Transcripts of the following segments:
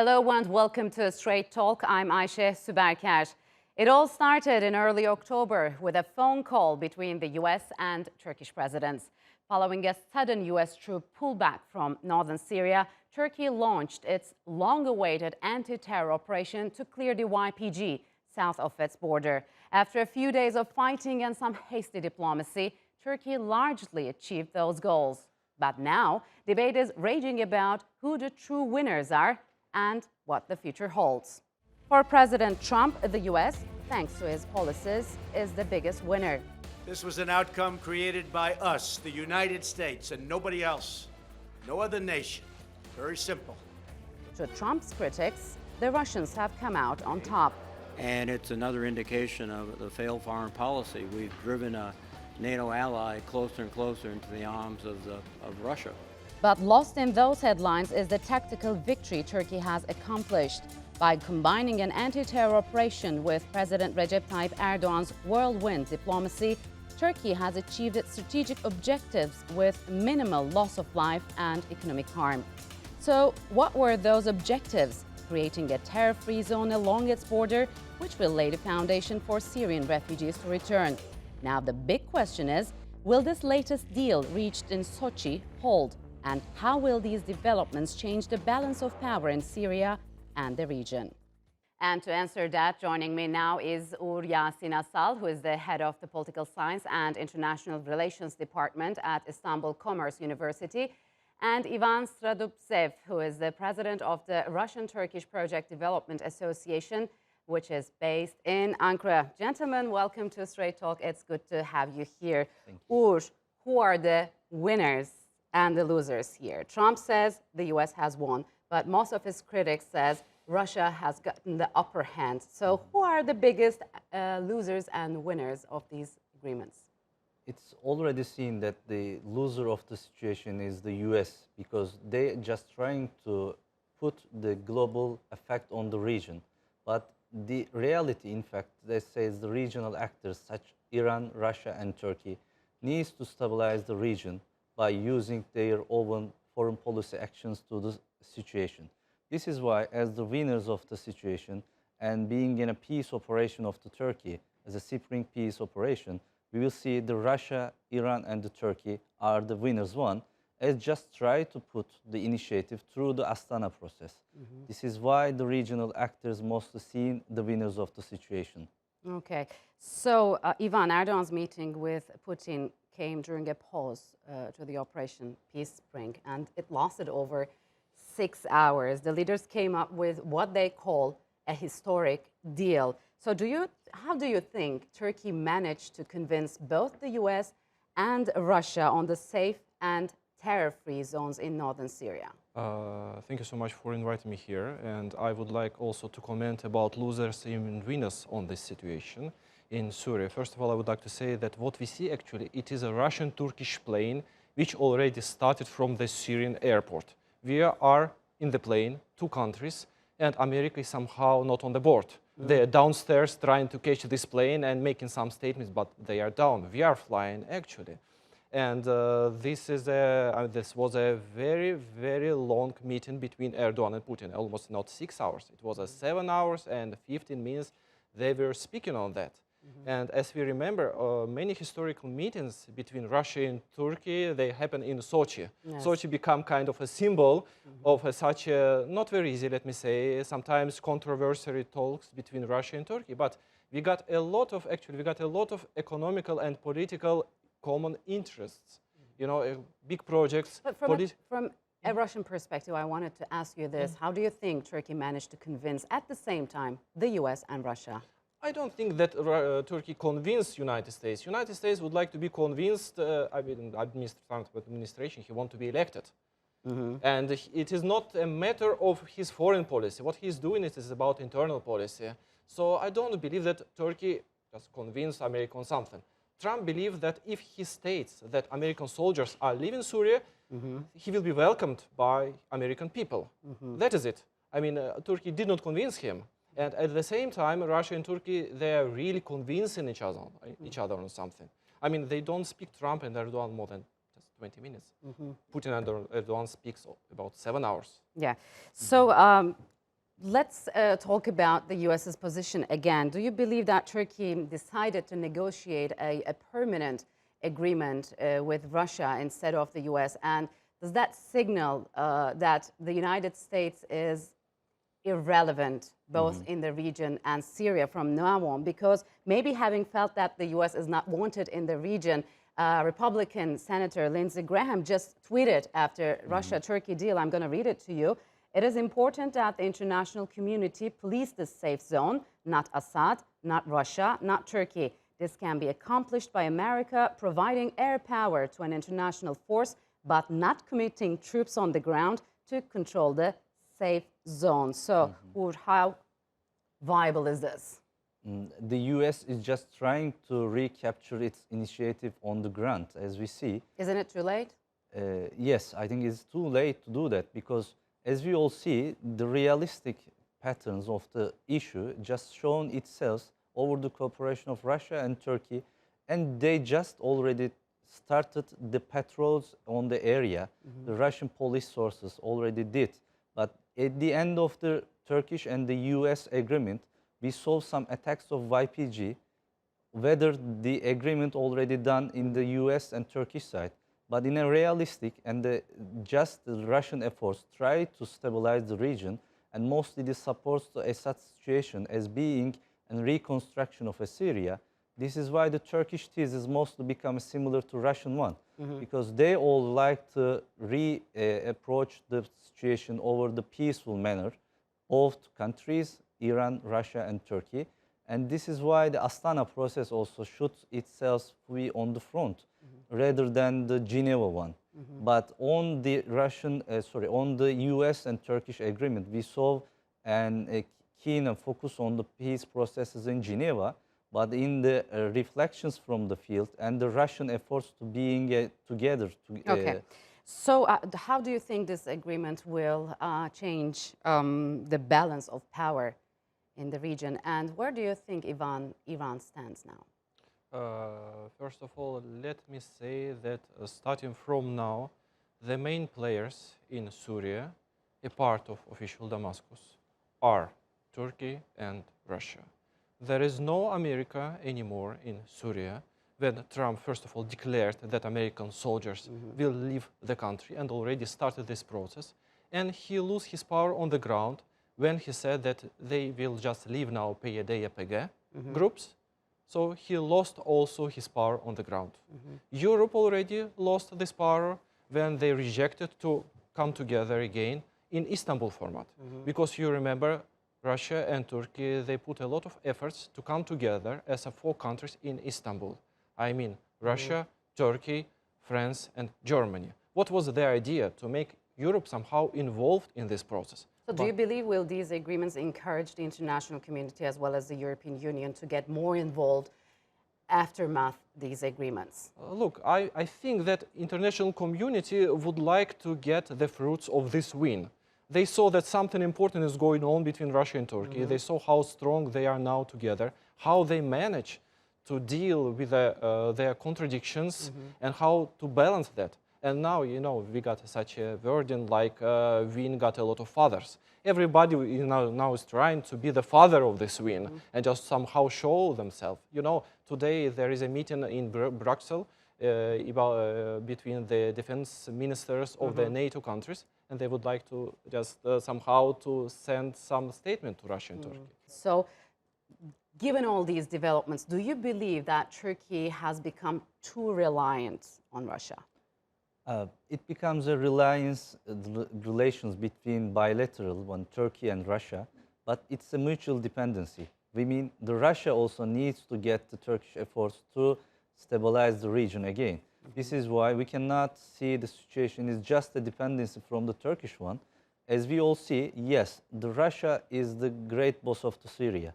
Hello and welcome to Strait Talk. I'm Ayşe Süberker. It all started in early October with a phone call between the US and Turkish presidents. Following a sudden US troop pullback from northern Syria, Turkey launched its long-awaited anti-terror operation to clear the YPG south of its border. After a few days of fighting and some hasty diplomacy, Turkey largely achieved those goals. But now, debate is raging about who the true winners are and what the future holds. For President Trump, the US, thanks to his policies, is the biggest winner. This was an outcome created by us, the United States, and nobody else. No other nation. Very simple. To Trump's critics, the Russians have come out on top. And it's another indication of the failed foreign policy. We've driven a NATO ally closer and closer into the arms of Russia. But lost in those headlines is the tactical victory Turkey has accomplished. By combining an anti-terror operation with President Recep Erdogan's whirlwind diplomacy, Turkey has achieved its strategic objectives with minimal loss of life and economic harm. So what were those objectives? Creating a terror-free zone along its border, which will lay the foundation for Syrian refugees to return. Now the big question is, will this latest deal reached in Sochi hold? And how will these developments change the balance of power in Syria and the region? And to answer that, joining me now is Yasin Asal, who is the head of the Political Science and International Relations Department at Istanbul Commerce University, and Ivan Starodubtsev, who is the president of the Russian-Turkish Project Development Association, which is based in Ankara. Gentlemen, welcome to Strait Talk. It's good to have you here. Thank you. Who are the winners and the losers here? Trump says the US has won, but most of his critics says Russia has gotten the upper hand. So who are the biggest losers and winners of these agreements? It's already seen that the loser of the situation is the US because they're just trying to put the global effect on the region. But the reality, in fact, they say is the regional actors such Iran, Russia and Turkey needs to stabilize the region by using their own foreign policy actions to the situation. This is why, as the winners of the situation and being in a peace operation of the Turkey, as a Spring peace operation, we will see the Russia, Iran and the Turkey are the winners one, as just try to put the initiative through the Astana process. This is why the regional actors mostly seen the winners of the situation. Okay, so Ivan, Erdogan's meeting with Putin came during a pause to the Operation Peace Spring, and it lasted over 6 hours. The leaders came up with what they call a historic deal. So how do you think Turkey managed to convince both the US and Russia on the safe and terror-free zones in northern Syria? Thank you so much for inviting me here, and I would like also to comment about losers and winners on this situation in Syria. First of all, I would like to say that what we see actually, it is a Russian-Turkish plane which already started from the Syrian airport. We are in the plane, two countries, and America is somehow not on the board. They are downstairs trying to catch this plane and making some statements, but they are down. We are flying actually. And this was a very, very long meeting between Erdogan and Putin, almost not 6 hours. It was 7 hours and 15 minutes they were speaking on that. And as we remember, many historical meetings between Russia and Turkey, they happen in Sochi. Yes. Sochi become kind of a symbol of such a, not very easy, let me say, sometimes controversial talks between Russia and Turkey. But we got a lot of economical and political common interests, you know, big projects. But from a Russian perspective, I wanted to ask you this. How do you think Turkey managed to convince, at the same time, the US and Russia? I don't think that Turkey convinced United States. United States would like to be convinced, administration, he wants to be elected. And it is not a matter of his foreign policy. What he's doing is about internal policy. So I don't believe that Turkey just convinced America on something. Trump believes that if he states that American soldiers are leaving Syria, he will be welcomed by American people. That is it. I mean, Turkey did not convince him. And at the same time, Russia and Turkey, they are really convincing each other on something. I mean, they don't speak Trump and Erdogan more than just 20 minutes. Putin and Erdogan speaks about 7 hours. Yeah. So Let's talk about the U.S.'s position again. Do you believe that Turkey decided to negotiate a permanent agreement with Russia instead of the U.S.? And does that signal that the United States is irrelevant both in the region and Syria from now on? Because maybe having felt that the U.S. is not wanted in the region, Republican Senator Lindsey Graham just tweeted after Russia-Turkey deal, I'm going to read it to you. It is important that the international community police the safe zone, not Assad, not Russia, not Turkey. This can be accomplished by America providing air power to an international force, but not committing troops on the ground to control the safe zone. So, Ugur, how viable is this? The US is just trying to recapture its initiative on the ground, as we see. Isn't it too late? Yes, I think it's too late to do that because, as we all see, the realistic patterns of the issue just shown itself over the cooperation of Russia and Turkey, and they just already started the patrols on the area. The Russian police sources already did. But at the end of the Turkish and the US agreement, we saw some attacks of YPG, whether the agreement already done in the US and Turkish side. But in a realistic and just the Russian efforts try to stabilize the region, and mostly this supports the Assad situation as being a reconstruction of Syria. This is why the Turkish thesis mostly becomes similar to Russian one, because they all like to approach the situation over the peaceful manner, both countries, Iran, Russia, and Turkey. And this is why the Astana process also should itself be on the front rather than the Geneva one. But on the on the US and Turkish agreement, we saw a keen focus on the peace processes in Geneva. But in the reflections from the field and the Russian efforts to being together. Okay. So how do you think this agreement will change the balance of power in the region? And where do you think Iran stands now? First of all, let me say that starting from now, the main players in Syria, a part of official Damascus, are Turkey and Russia. There is no America anymore in Syria when Trump, first of all, declared that American soldiers will leave the country and already started this process. And he lost his power on the ground when he said that they will just leave now PYD, YPG groups. So he lost also his power on the ground. Europe already lost this power when they rejected to come together again in Istanbul format. Because you remember, Russia and Turkey, they put a lot of efforts to come together as 4 countries in Istanbul. I mean, Russia, Turkey, France, and Germany. What was their idea? To make Europe somehow involved in this process. So do you believe will these agreements encourage the international community as well as the European Union to get more involved aftermath these agreements? Look, I think that international community would like to get the fruits of this win. They saw that something important is going on between Russia and Turkey. They saw how strong they are now together, how they manage to deal with their contradictions and how to balance that. And now, you know, we got such a wording like win got a lot of fathers. Everybody now is trying to be the father of this win and just somehow show themselves. You know, today there is a meeting in Brussels between the defense ministers of the NATO countries, and they would like to just somehow to send some statement to Russia and Turkey. So, given all these developments, do you believe that Turkey has become too reliant on Russia? It becomes a relations between bilateral one, Turkey and Russia, but it's a mutual dependency. We mean the Russia also needs to get the Turkish efforts to stabilize the region again. This is why we cannot see the situation is just a dependency from the Turkish one. As we all see, yes, the Russia is the great boss of the Syria.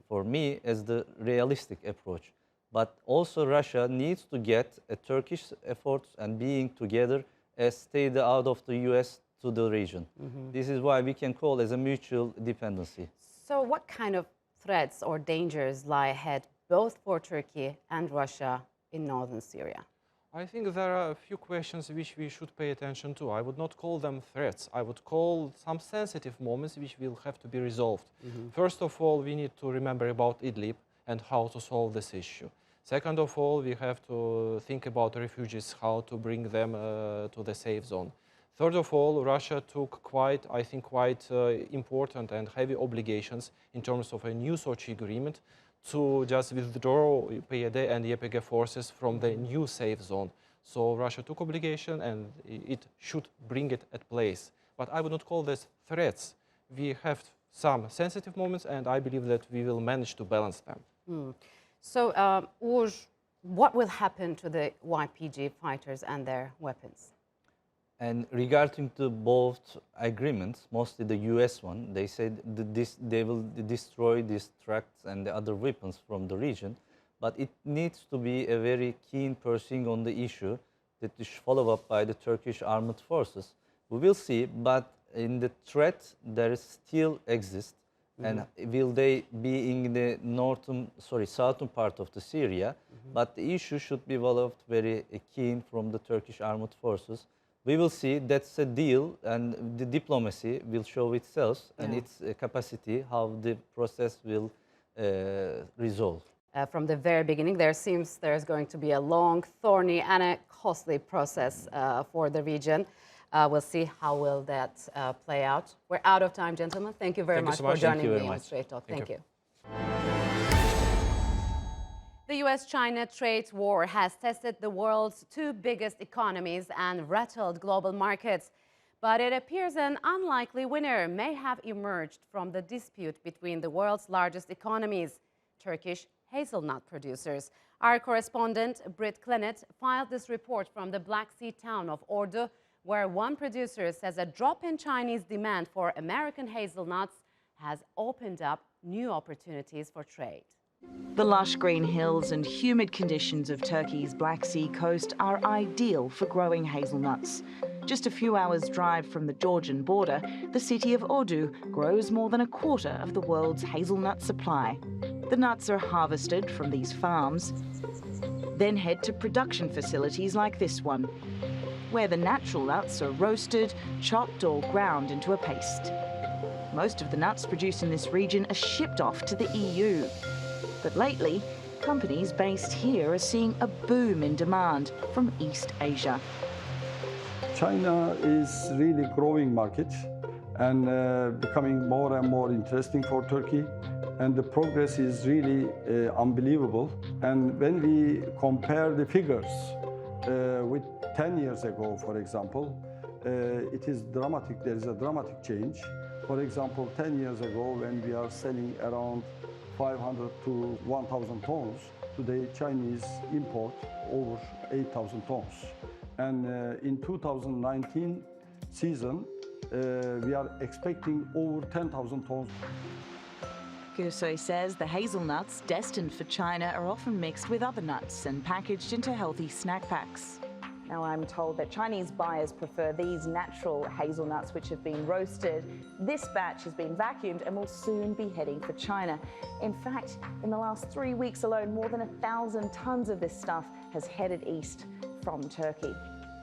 For me, as the realistic approach. But also Russia needs to get a Turkish efforts and being together as stayed out of the US to the region. This is why we can call as a mutual dependency. So what kind of threats or dangers lie ahead both for Turkey and Russia in northern Syria? I think there are a few questions which we should pay attention to. I would not call them threats. I would call some sensitive moments which will have to be resolved. First of all, we need to remember about Idlib and how to solve this issue. Second of all, we have to think about refugees, how to bring them to the safe zone. Third of all, Russia took quite important and heavy obligations in terms of a new Sochi agreement to just withdraw PYD and YPG forces from the new safe zone. So Russia took obligation and it should bring it at place. But I would not call this threats. We have some sensitive moments and I believe that we will manage to balance them. So, Ugur, what will happen to the YPG fighters and their weapons? And regarding to both agreements, mostly the US one, they said that they will destroy these tracts and the other weapons from the region, but it needs to be a very keen pursuing on the issue that is followed up by the Turkish armed forces. We will see, but in the threat there still exists, and will they be in the southern part of the Syria, but the issue should be developed very keen from the Turkish armed forces. We will see. That's a deal, and the diplomacy will show itself and its capacity, how the process will resolve. From the very beginning, there's going to be a long, thorny, and a costly process for the region. We'll see how will that play out. We're out of time, gentlemen. Thank you very much for joining me on Strait Talk. Thank you. The US-China trade war has tested the world's two biggest economies and rattled global markets. But it appears an unlikely winner may have emerged from the dispute between the world's largest economies, Turkish hazelnut producers. Our correspondent, Britt Clennett, filed this report from the Black Sea town of Ordu, where one producer says a drop in Chinese demand for American hazelnuts has opened up new opportunities for trade. The lush green hills and humid conditions of Turkey's Black Sea coast are ideal for growing hazelnuts. Just a few hours' drive from the Georgian border, the city of Ordu grows more than a quarter of the world's hazelnut supply. The nuts are harvested from these farms, then head to production facilities like this one, where the natural nuts are roasted, chopped or ground into a paste. Most of the nuts produced in this region are shipped off to the EU. But lately, companies based here are seeing a boom in demand from East Asia. China is really growing market and becoming more and more interesting for Turkey. And the progress is really unbelievable. And when we compare the figures with 10 years ago, for example, it is dramatic. There is a dramatic change. For example, 10 years ago, when we are selling around 500 to 1,000 tons, today Chinese import over 8,000 tons. And in 2019 season, we are expecting over 10,000 tons. Gursoy says the hazelnuts destined for China are often mixed with other nuts and packaged into healthy snack packs. Now, I'm told that Chinese buyers prefer these natural hazelnuts, which have been roasted. This batch has been vacuumed and will soon be heading for China. In fact, in the last 3 weeks alone, more than 1,000 tons of this stuff has headed east from Turkey.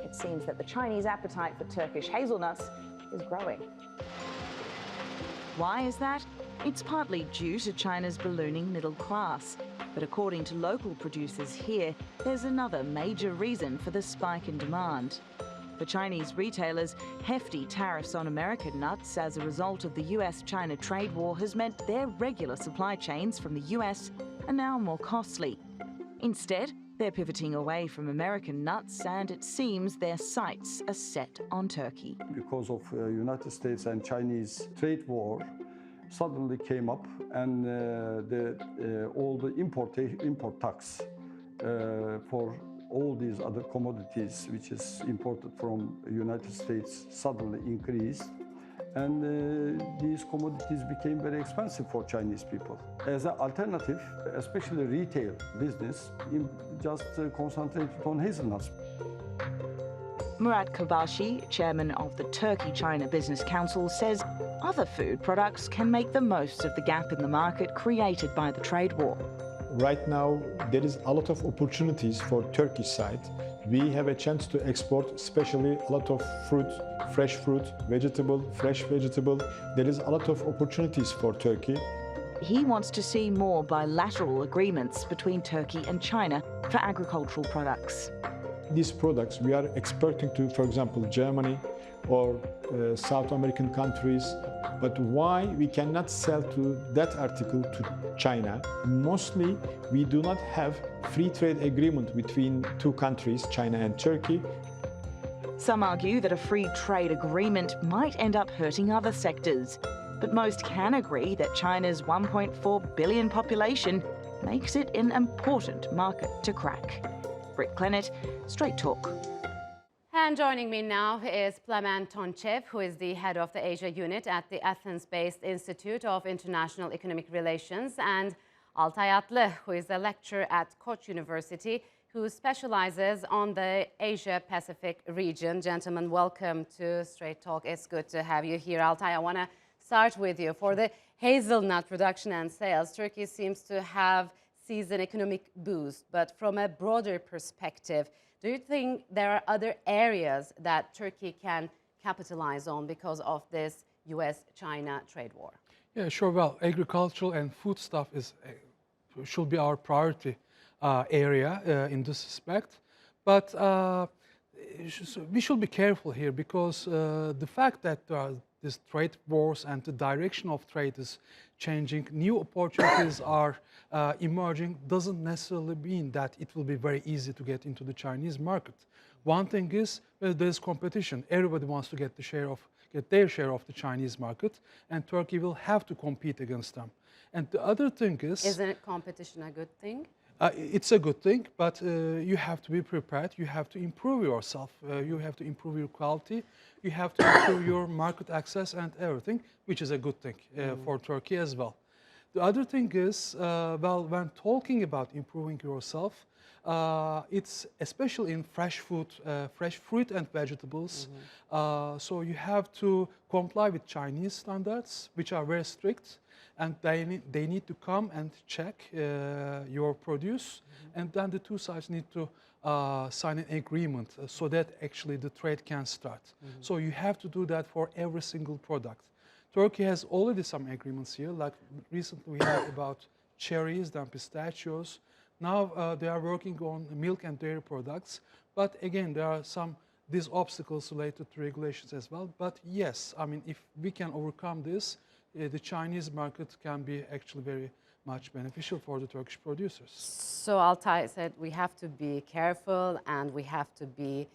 It seems that the Chinese appetite for Turkish hazelnuts is growing. Why is that? It's partly due to China's ballooning middle class. But according to local producers here, there's another major reason for the spike in demand. For Chinese retailers, hefty tariffs on American nuts as a result of the US-China trade war has meant their regular supply chains from the US are now more costly. Instead, they're pivoting away from American nuts, and it seems their sights are set on Turkey. Because of United States and Chinese trade war, suddenly came up, and all the import tax for all these other commodities which is imported from United States suddenly increased, and these commodities became very expensive for Chinese people. As an alternative, especially retail business, just concentrated on hazelnuts. Murat Kobashi, chairman of the Turkey-China Business Council, says other food products can make the most of the gap in the market created by the trade war. Right now, there is a lot of opportunities for Turkish side we have a chance to export especially a lot of fruit, fresh fruit, fresh vegetable. There is a lot of opportunities for Turkey. He wants to see more bilateral agreements between Turkey and China for agricultural products. These products we are exporting to, for example, Germany or South American countries. But why we cannot sell to that article to China? Mostly we do not have free trade agreement between two countries, China and Turkey. Some argue that a free trade agreement might end up hurting other sectors. But most can agree that China's 1.4 billion population makes it an important market to crack. Britt Clennett, Strait Talk. And joining me now is Plamen Tonch, who is the head of the Asia unit at the Athens-based Institute of International Economic Relations, and Altay Atli, who is a lecturer at Koc University, who specializes on the Asia-Pacific region. Gentlemen, welcome to Strait Talk. It's good to have you here. Altay, I want to start with you. For the hazelnut production and sales, Turkey seems to have seized an economic boost, but from a broader perspective, do you think there are other areas that Turkey can capitalize on because of this US-China trade war? Yeah, sure. Well, agricultural and foodstuff should be our priority area in this respect. But we should be careful here because the fact that there are these trade wars and the direction of trade is changing, new opportunities are emerging, doesn't necessarily mean that it will be very easy to get into the Chinese market. One thing is there's competition. Everybody wants to get their share of the Chinese market, and Turkey will have to compete against them. And the other thing is... Isn't competition a good thing? It's a good thing, but you have to be prepared. You have to improve yourself. You have to improve your quality. You have to improve your market access and everything, which is a good thing for Turkey as well. The other thing is, well, when talking about improving yourself, it's especially in fresh fruit and vegetables. So you have to comply with Chinese standards, which are very strict. And they need to come and check your produce, and then the two sides need to sign an agreement so that actually the trade can start. So you have to do that for every single product. Turkey has already some agreements here, like recently we had about cherries, then pistachios. Now they are working on milk and dairy products, but again there are these obstacles related to regulations as well. But yes, I mean, if we can overcome this, the Chinese market can be actually very much beneficial for the Turkish producers. So Altay said we have to be careful and we have to be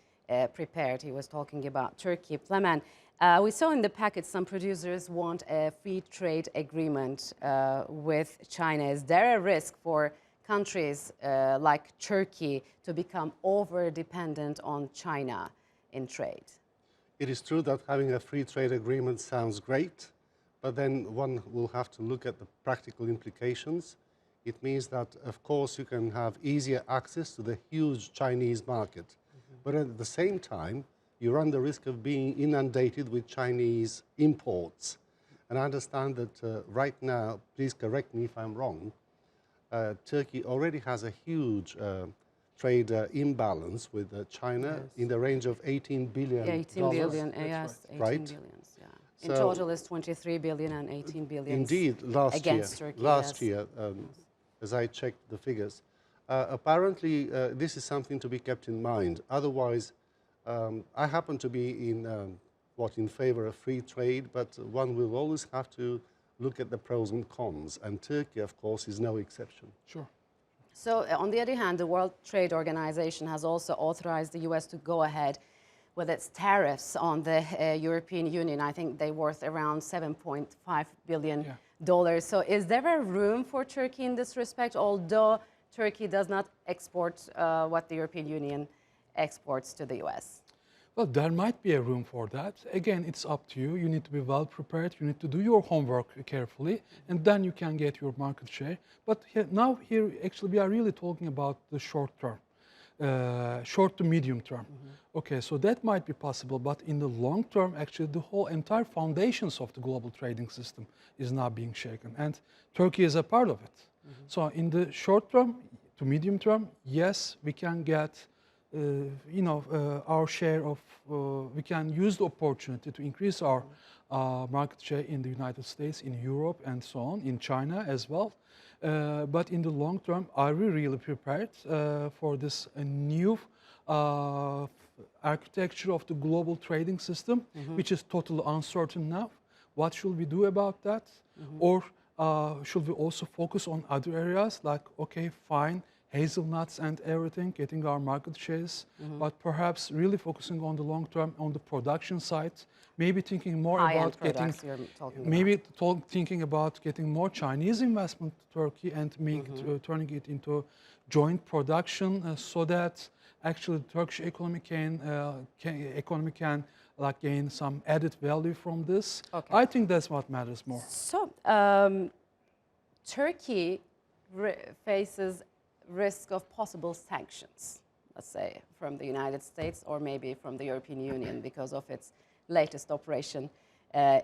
prepared. He was talking about Turkey. Plamen, we saw in the package some producers want a free trade agreement with China. Is there a risk for countries like Turkey to become over-dependent on China in trade? It is true that having a free trade agreement sounds great, but then one will have to look at the practical implications. It means that, of course, you can have easier access to the huge Chinese market. But at the same time, you run the risk of being inundated with Chinese imports. And I understand that right now, please correct me if I'm wrong, Turkey already has a huge trade imbalance with China in the range of $18 billion. 18 billion, yes, right. 18 billion. In total, it's 23 billion and 18 billion. Indeed, last year, as I checked the figures. Apparently, this is something to be kept in mind. Otherwise, I happen to be in favor of free trade, but one will always have to look at the pros and cons, and Turkey, of course, is no exception. Sure. So, on the other hand, the World Trade Organization has also authorized the U.S. to go ahead with its tariffs on the European Union. I think they're worth around $7.5 billion. So is there a room for Turkey in this respect, although Turkey does not export what the European Union exports to the US? Well, there might be a room for that. Again, it's up to you. You need to be well prepared. You need to do your homework carefully, and then you can get your market share. But here, actually, we are really talking about the short term. Short to medium term. Okay, so that might be possible, but in the long term, actually, the whole entire foundations of the global trading system is now being shaken, and Turkey is a part of it. So in the short term to medium term, yes, we can get our share of, we can use the opportunity to increase our market share in the United States, in Europe, and so on, in China as well. But in the long term, are we really prepared for this new architecture of the global trading system, which is totally uncertain now? What should we do about that? Or should we also focus on other areas like, okay, fine, hazelnuts and everything, getting our market shares, but perhaps really focusing on the long term, on the production side, maybe thinking more about getting, thinking about getting more Chinese investment to Turkey and turning it into joint production so that actually the Turkish economy can like gain some added value from this. Okay. I think that's what matters more. So Turkey faces risk of possible sanctions, let's say, from the United States or maybe from the European Union because of its latest operation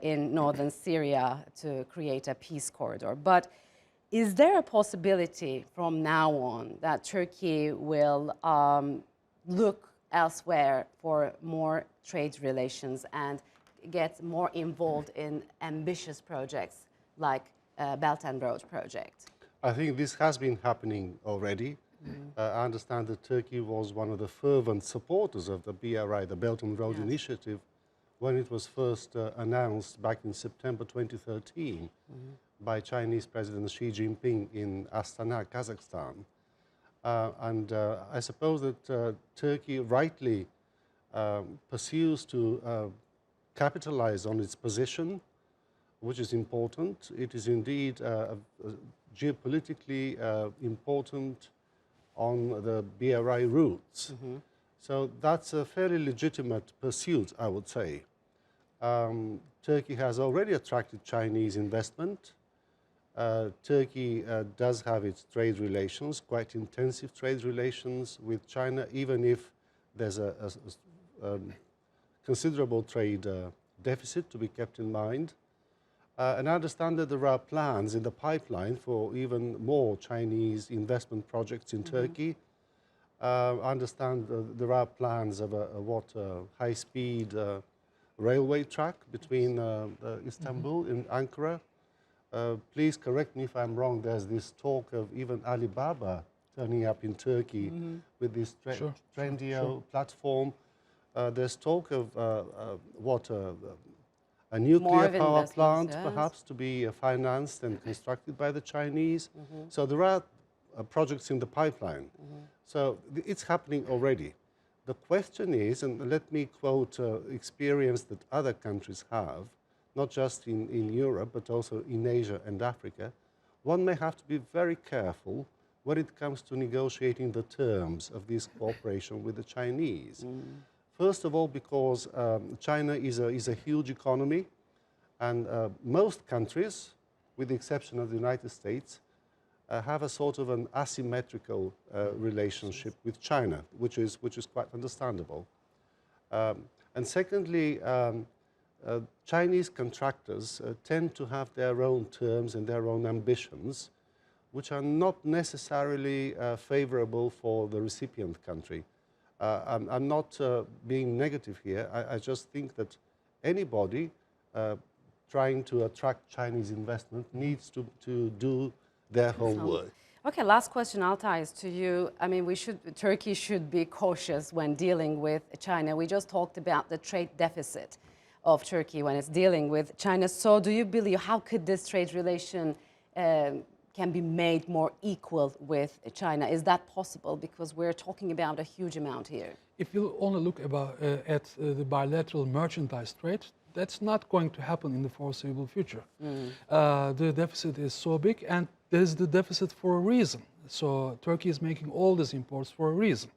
in northern Syria to create a peace corridor. But is there a possibility from now on that Turkey will look elsewhere for more trade relations and get more involved in ambitious projects like Belt and Road project? I think this has been happening already. I understand that Turkey was one of the fervent supporters of the BRI, the Belt and Road Initiative, when it was first announced back in September 2013 by Chinese President Xi Jinping in Astana, Kazakhstan. I suppose that Turkey rightly pursues to capitalize on its position, which is important. It is indeed geopolitically important on the BRI routes. So that's a fairly legitimate pursuit, I would say. Turkey has already attracted Chinese investment. Turkey does have its trade relations, quite intensive trade relations with China, even if there's a considerable trade deficit to be kept in mind. And I understand that there are plans in the pipeline for even more Chinese investment projects in Turkey. I understand there are plans of a high-speed railway track between Istanbul and Ankara. Please correct me if I'm wrong. There's this talk of even Alibaba turning up in Turkey with this Trendyol platform. There's talk of a nuclear power plant, perhaps, to be financed and constructed by the Chinese. So there are projects in the pipeline. So it's happening already. The question is, and let me quote experience that other countries have, not just in Europe, but also in Asia and Africa, one may have to be very careful when it comes to negotiating the terms of this cooperation with the Chinese. First of all, because China is a huge economy, and most countries, with the exception of the United States, have a sort of an asymmetrical relationship with China, which is quite understandable. And secondly, Chinese contractors tend to have their own terms and their own ambitions, which are not necessarily favorable for the recipient country. I'm not being negative here. I just think that anybody trying to attract Chinese investment needs to do their homework. Okay, last question, Altay, is to you. I mean, Turkey should be cautious when dealing with China. We just talked about the trade deficit of Turkey when it's dealing with China. So do you believe, how could this trade relation can be made more equal with China? Is that possible? Because we're talking about a huge amount here. If you only look at the bilateral merchandise trade, that's not going to happen in the foreseeable future. The deficit is so big, and there is the deficit for a reason. So Turkey is making all these imports for a reason.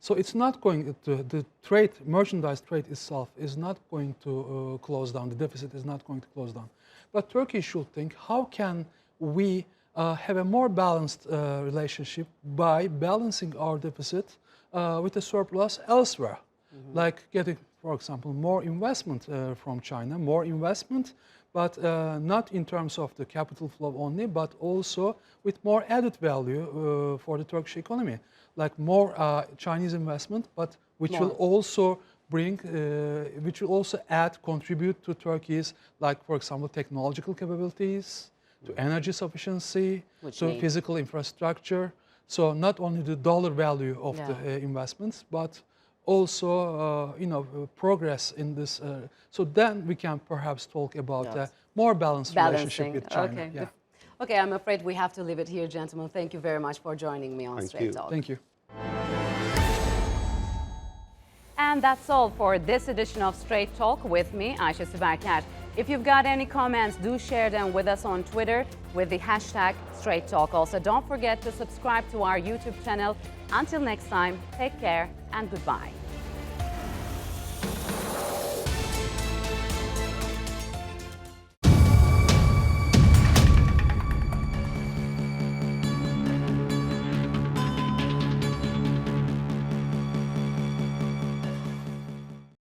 So it's not going to, the trade, merchandise trade itself is not going to close down. The deficit is not going to close down. But Turkey should think, how can we have a more balanced relationship by balancing our deficit with a surplus elsewhere, like getting, for example, more investment from China, more investment, but not in terms of the capital flow only, but also with more added value for the Turkish economy, like more Chinese investment, but which will also bring, which will also contribute to Turkey's, like for example, technological capabilities, to energy sufficiency, to physical infrastructure. So not only the dollar value of the investments, but also progress in this. So then we can perhaps talk about a more balanced relationship with China. Okay. Okay, I'm afraid we have to leave it here, gentlemen. Thank you very much for joining me on Strait Talk. Thank you. And that's all for this edition of Strait Talk with me, Ayşe Siberker. If you've got any comments, do share them with us on Twitter with the hashtag Strait Talk. Also, don't forget to subscribe to our YouTube channel. Until next time, take care and goodbye.